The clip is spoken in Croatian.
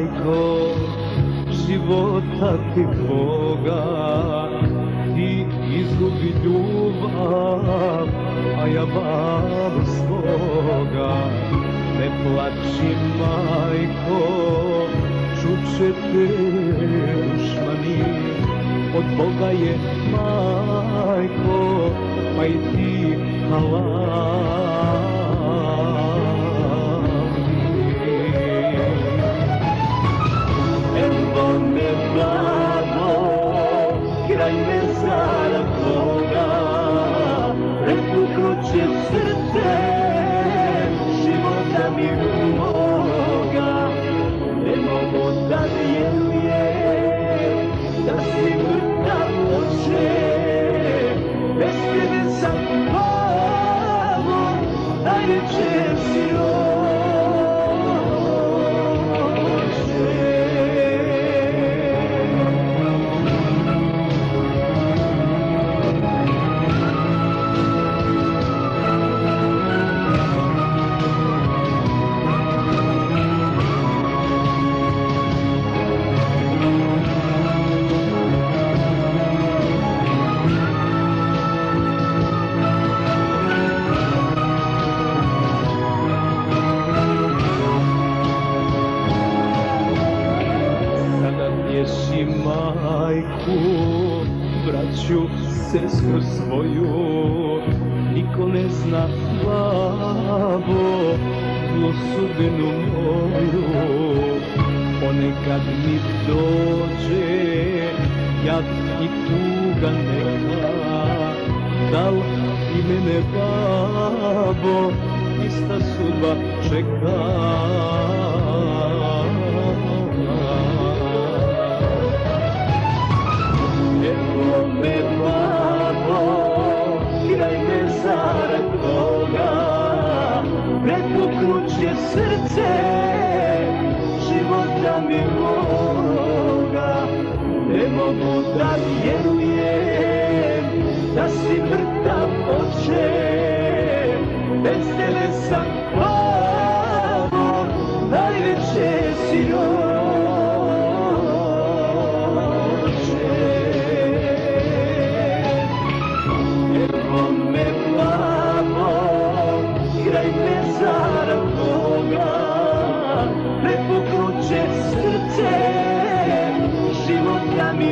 majko, života ti Boga, ti izgubi ljubav, a ja babu svoga. Ne plači majko, čuće te dušmani, od Boga je majko, pa i ti halal. Kraj mezara tvoga, prepuklo će srce života mi moga. Ne mogu da vjerujem da si mrtav oče, bez tebe sam plavo, najveće siroče. Pješi majku, braću, sestru svoju, niko ne zna, babo, zlu sudbinu moju. Ponekad mi dođe jad i tuga neka, dal i mene, babo, ista sudba čeka. Evo me, babo, kraj mezara tvoga, prepuknuće srce života mi moga. Ne mogu da vjerujem da si mrtav oče, bez tebe sam plavo, najveće siroče. Kraj mezara tvoga, prepuknuće srce života mi